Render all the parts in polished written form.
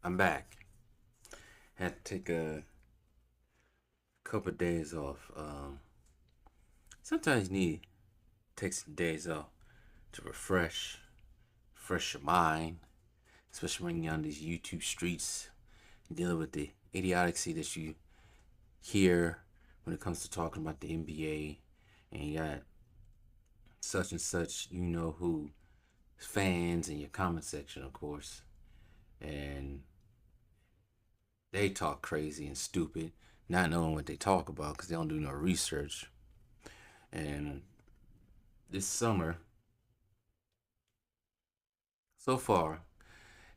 I'm back. Had to take a couple of days off. Sometimes you need to take some days off to refresh your mind, especially when you're on these YouTube streets, dealing with the idiocy that you hear when it comes to talking about the NBA, and you got such and such, who fans in your comment section, of course, and they talk crazy and stupid, not knowing what they talk about because they don't do no research. And this summer, so far,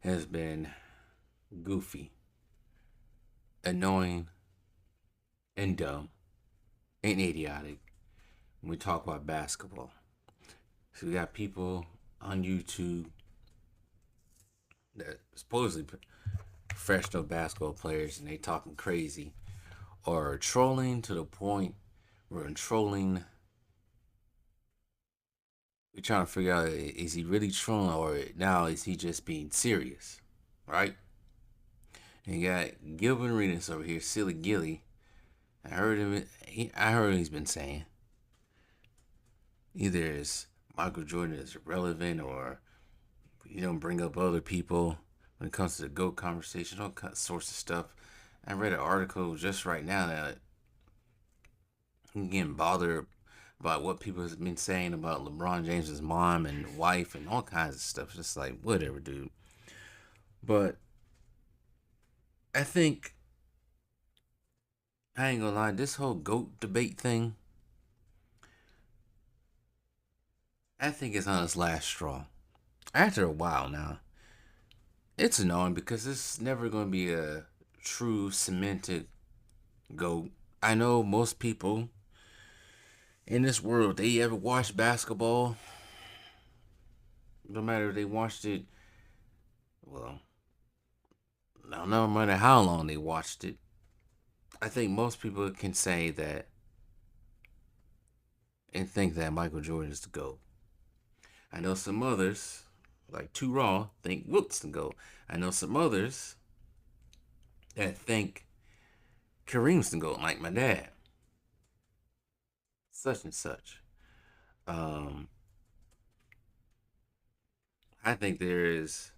has been goofy, annoying, and dumb, and idiotic when we talk about basketball. So we got people on YouTube that supposedly professional basketball players, and they talking crazy or trolling to the point where in trolling, we're trying to figure out, is he really trolling, or now is he just being serious, right? And you got Gilbert Arenas over here, Silly Gilly. I heard him. I heard he's been saying either is Michael Jordan is irrelevant, or you don't bring up other people when it comes to the GOAT conversation, all sorts of stuff. I read an article just right now that I'm getting bothered about what people have been saying about LeBron James's mom and wife and all kinds of stuff. Just like, whatever, dude. But I think, I ain't gonna lie, this whole GOAT debate thing, I think it's on its last straw. After a while now, it's annoying because it's never gonna be a true cemented GOAT. I know most people in this world, they ever watched basketball, no matter if they watched it, well, no matter how long they watched it, I think most people can say that and think that Michael Jordan is the GOAT. I know some others, like Too Raw, think Wilt's the GOAT. I know some others that think Kareem's the GOAT, like my dad, such and such. Um, I think there is,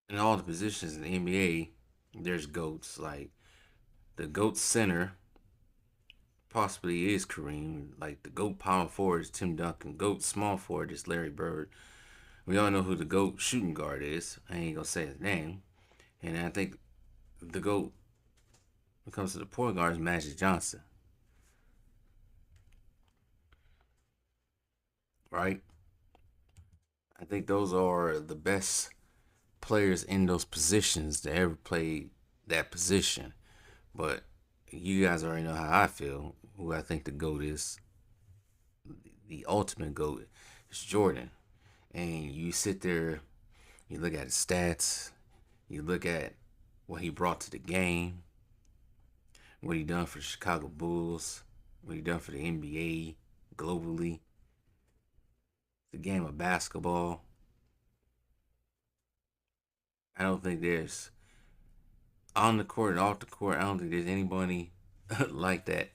in all the positions in the NBA, there's GOATs. Like the GOAT center possibly is Kareem. Like the GOAT power forward is Tim Duncan. GOAT small forward is Larry Bird. We all know who the GOAT shooting guard is. I ain't gonna say his name. And I think the GOAT, when it comes to the point guard, is Magic Johnson. Right? I think those are the best players in those positions that ever played that position. But you guys already know how I feel. Who I think the GOAT is. The ultimate GOAT is Jordan. And you sit there, you look at his stats, you look at what he brought to the game, what he done for the Chicago Bulls, what he done for the NBA globally, the game of basketball. I don't think there's on the court and off the court. I don't think there's anybody like that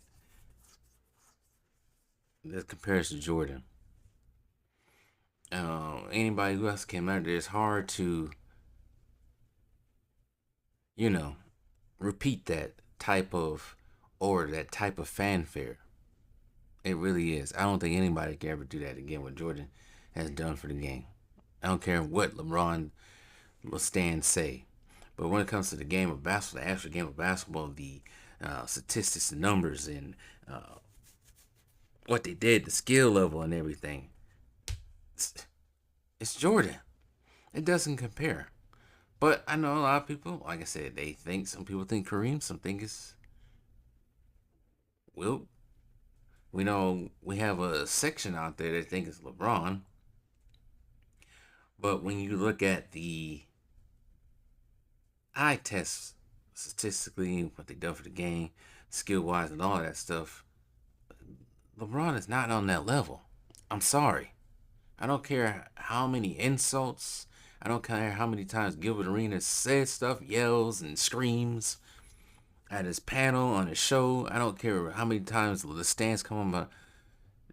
that compares to Jordan. Anybody who else came out there, it's hard to, you know, repeat that type of or that type of fanfare. It really is. I don't think anybody can ever do that again. What Jordan has done for the game. I don't care what LeBron will stand say. But when it comes to the game of basketball, the actual game of basketball, the statistics, the numbers, and what they did, the skill level, and everything, it's, it's Jordan. It doesn't compare. But I know a lot of people, like I said, they think, some people think Kareem, some think it's Wilt. We know we have a section out there that think it's LeBron. But when you look at the eye test statistically, what they done for the game, skill wise, and all that stuff, LeBron is not on that level. I'm sorry. I don't care how many insults. I don't care how many times Gilbert Arenas says stuff, yells and screams at his panel on his show. I don't care how many times the stands come on my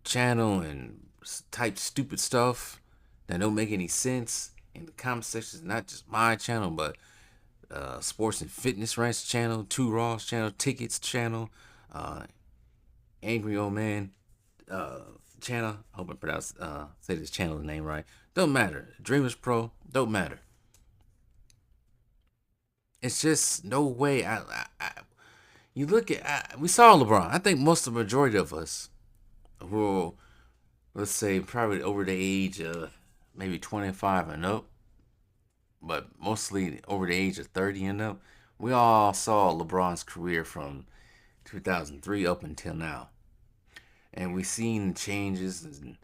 channel and type stupid stuff that don't make any sense in the comment sections. Not just my channel, but Sports and Fitness Rants channel, Two Raw's channel, Tickets channel, uh, Angry Old Man uh, channel. I hope I pronounce say this channel's name right. Don't matter. Dreamers Pro. Don't matter. It's just no way. You look at. We saw LeBron. I think most of the majority of us who, let's say, probably over the age of maybe 25 and up, but mostly over the age of 30 and up, we all saw LeBron's career from 2003 up until now. And we seen the changes and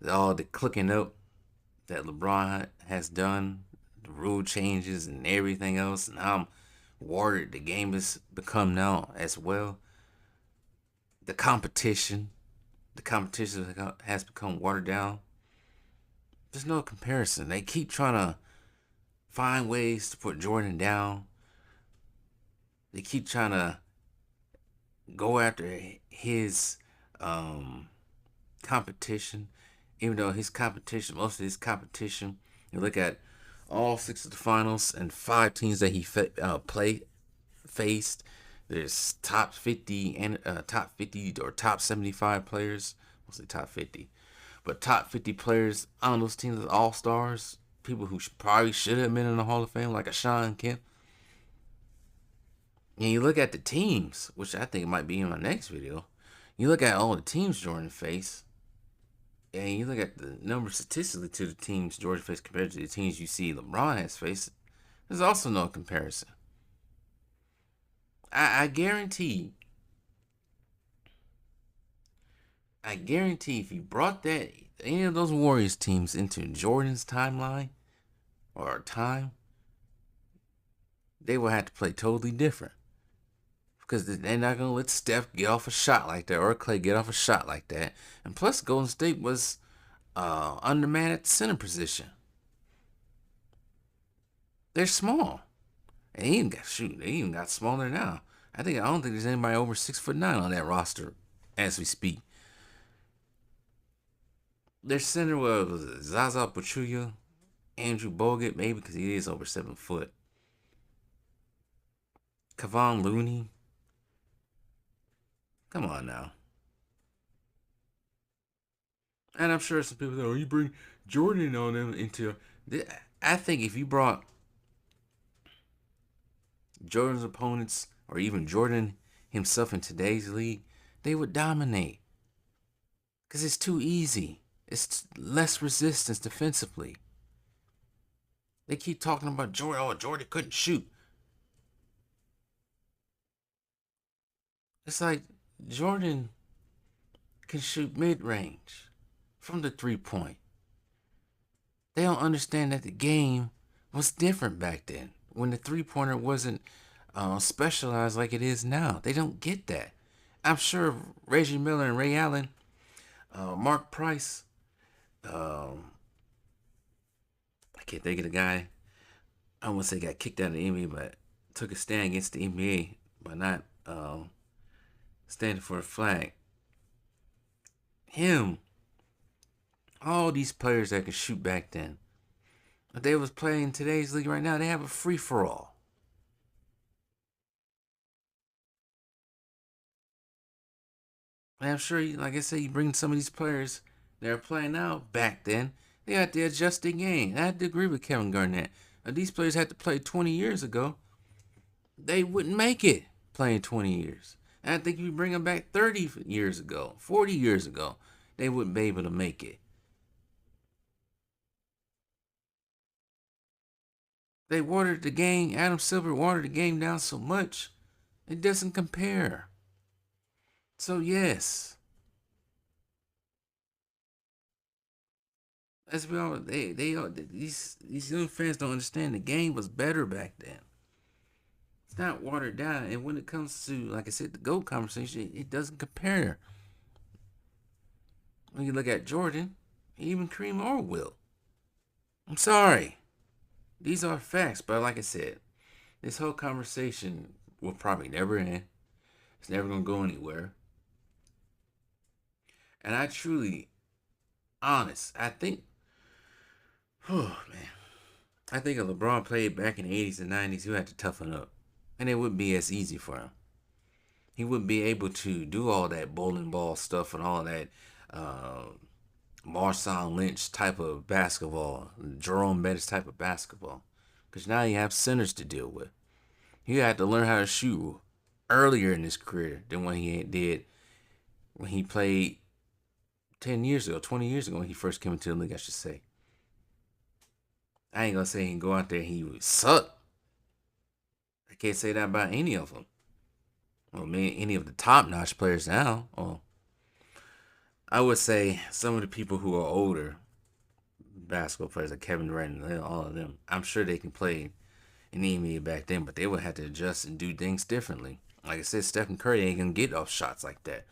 all the clicking up that LeBron has done, the rule changes and everything else, and how watered the game has become now as well. The competition, has become watered down. There's no comparison. They keep trying to find ways to put Jordan down. They keep trying to go after his competition, even though most of his competition, you look at all 6 of the finals and 5 teams that he faced. There's top 50 and top 50 or top 75 players, mostly top 50, but top 50 players on those teams as all stars, people who probably should have been in the Hall of Fame, like a Sean Kemp. And you look at the teams, which I think might be in my next video. You look at all the teams Jordan faced, and you look at the numbers statistically to the teams Jordan faced compared to the teams you see LeBron has faced. There's also no comparison. I guarantee if you brought that any of those Warriors teams into Jordan's timeline or time, they will have to play totally different. Because they're not going to let Steph get off a shot like that or Clay get off a shot like that. And plus, Golden State was undermanned at the center position. They're small. And they even got smaller now. I don't think there's anybody over 6'9" on that roster as we speak. Their center was Zaza Pachulia, Andrew Bogut, maybe because he is over 7 foot. Kevon Looney. Come on now. And I'm sure some people say, oh, you bring Jordan on them into. I think if you brought Jordan's opponents or even Jordan himself in today's league, they would dominate. Because it's too easy. It's less resistance defensively. They keep talking about Jordan. Oh, Jordan couldn't shoot. It's like Jordan can shoot mid-range from the 3-point. They don't understand that the game was different back then when the 3-pointer wasn't specialized like it is now. They don't get that. I'm sure Reggie Miller and Ray Allen, Mark Price, I can't think of the guy. I won't say got kicked out of the NBA, but took a stand against the NBA by not standing for a flag. Him, all these players that could shoot back then, if they was playing today's league right now, they have a free for all. And I'm sure, like I said, you bring some of these players that are playing now back then, they had to adjust their game. I had to agree with Kevin Garnett. If these players had to play 20 years ago, they wouldn't make it playing 20 years. And I think if you bring them back 30 years ago, 40 years ago, they wouldn't be able to make it. They watered the game. Adam Silver watered the game down so much, it doesn't compare. So yes, as we all these young fans don't understand the game was better back then. It's not watered down, and when it comes to, like I said, the GOAT conversation, it doesn't compare. When you look at Jordan, even Kareem or Will. I'm sorry. These are facts, but like I said, this whole conversation will probably never end. It's never gonna go anywhere. And I truly, honest, I think, oh man, I think if LeBron played back in the 80s and 90s, he would have to toughen up. And it wouldn't be as easy for him. He wouldn't be able to do all that bowling ball stuff and all that uh, Marshawn Lynch type of basketball, Jerome Bettis type of basketball. Because now you have centers to deal with. He had to learn how to shoot earlier in his career than when he did when he played 10 years ago, 20 years ago when he first came into the league, I should say. I ain't gonna say he can go out there and he would suck. I can't say that about any of them. Well, any of the top notch players now. Well, I would say some of the people who are older basketball players like Kevin Durant and all of them, I'm sure they can play in the NBA back then, but they would have to adjust and do things differently. Like I said, Stephen Curry ain't gonna get off shots like that.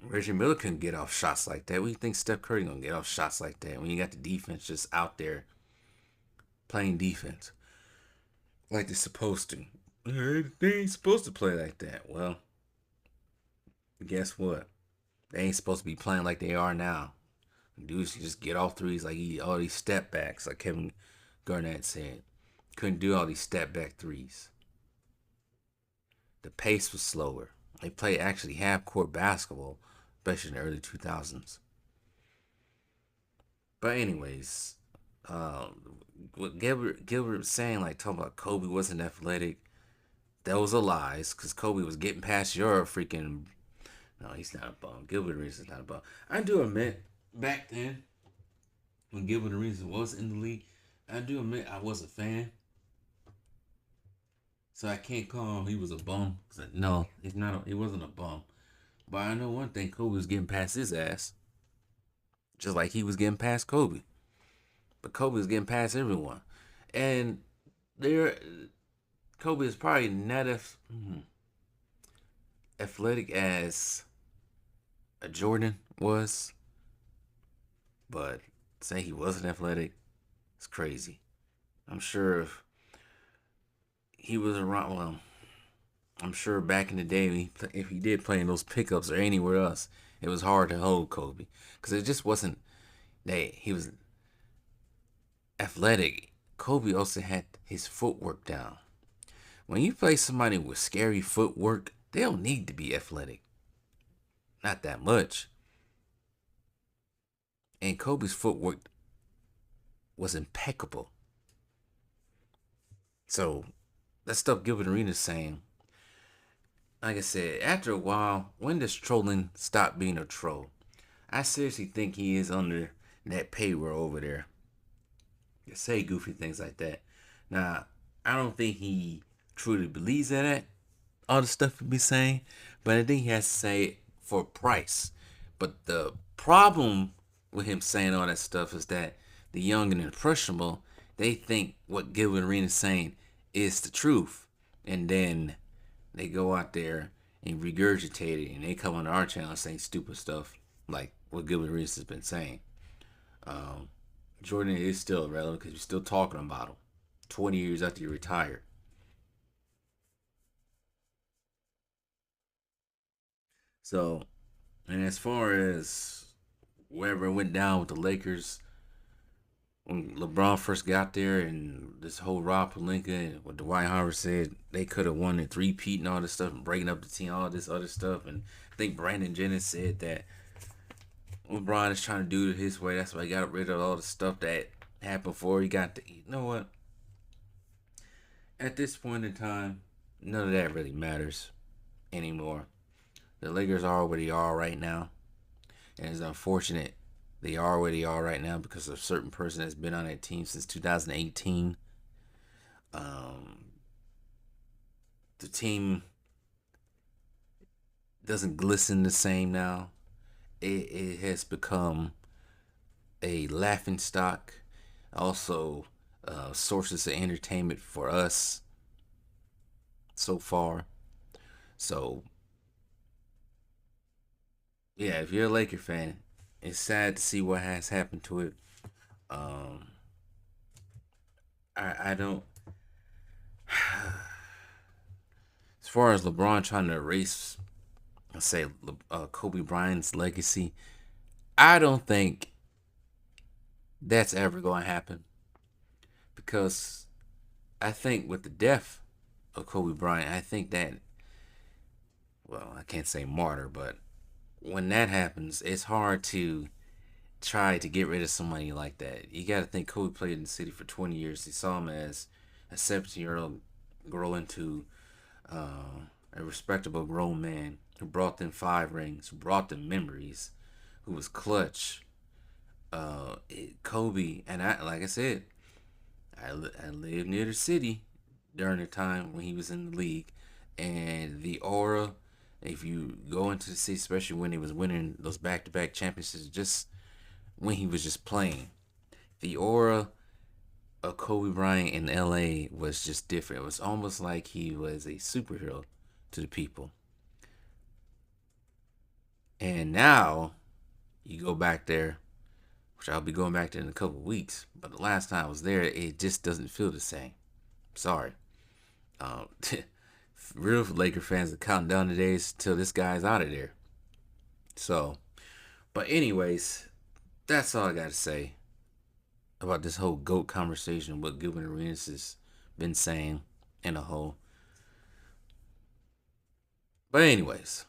Reggie Miller couldn't get off shots like that. What do you think Steph Curry gonna get off shots like that when you got the defense just out there playing defense like they're supposed to? They ain't supposed to play like that. Well, guess what? They ain't supposed to be playing like they are now. Dudes just get off threes like all these step backs, like Kevin Garnett said. Couldn't do all these step back threes. The pace was slower. They played actually half court basketball, especially in the early 2000s. But anyways, what Gilbert was saying, like talking about Kobe wasn't athletic, that was a lies because Kobe was getting past your freaking. No, he's not a bum. Gilbert Arenas is not a bum. I do admit back then when Gilbert Arenas was in the league, I do admit I was a fan. So I can't call him he was a bum. No, he's not. He wasn't a bum. But I know one thing: Kobe was getting past his ass, just like he was getting past Kobe. But Kobe was getting past everyone, and there, Kobe is probably not athletic as a Jordan was, but say he wasn't athletic, it's crazy. I'm sure if he was around, well, I'm sure back in the day, if he did play in those pickups or anywhere else, it was hard to hold Kobe because it just wasn't that he was athletic. Kobe also had his footwork down. When you play somebody with scary footwork, they don't need to be athletic. Not that much. And Kobe's footwork was impeccable. So that stuff Gilbert Arenas saying, like I said, after a while, when does trolling stop being a troll? I seriously think he is under that payroll over there to say goofy things like that. Now, I don't think he truly believes in it, all the stuff he be saying, but I think he has to say it for a price. But the problem with him saying all that stuff is that the young and impressionable, they think what Gilbert Arenas is saying is the truth. And then they go out there and regurgitate it and they come on our channel saying stupid stuff like what Gilbert Arenas has been saying. Um, Jordan is still relevant because we're still talking about him 20 years after he retired. So, and as far as whatever went down with the Lakers, when LeBron first got there and this whole Rob Pelinka and what Dwight Howard said, they could have won it three-peat and all this stuff and breaking up the team, all this other stuff. And I think Brandon Jennings said that LeBron is trying to do it his way. That's why he got rid of all the stuff that happened before he got the. You know what? At this point in time, none of that really matters anymore. The Lakers are where they are right now. And it's unfortunate they are where they are right now because of a certain person that's been on that team since 2018. Um, the team doesn't glisten the same now. It has become a laughing stock. Also, sources of entertainment for us so far. So, yeah, if you're a Laker fan, it's sad to see what has happened to it. Um, I don't. As far as LeBron trying to erase, let's say, Kobe Bryant's legacy, I don't think that's ever going to happen because I think with the death of Kobe Bryant, I think that, well, I can't say martyr, but when that happens, it's hard to try to get rid of somebody like that. You got to think Kobe played in the city for 20 years. He saw him as a 17-year-old grow into a respectable grown man who brought them 5 rings, who brought them memories, who was clutch. Kobe, and I, like I said, I lived near the city during the time when he was in the league, and the aura. If you go into the city, especially when he was winning those back-to-back championships, just when he was just playing, the aura of Kobe Bryant in LA was just different. It was almost like he was a superhero to the people. And now you go back there, which I'll be going back there in a couple of weeks. But the last time I was there, it just doesn't feel the same. Sorry. Um, Real Laker fans are counting down the days till this guy's out of there. So, but anyways, that's all I got to say about this whole GOAT conversation, what Gilbert Arenas has been saying in a whole. But anyways,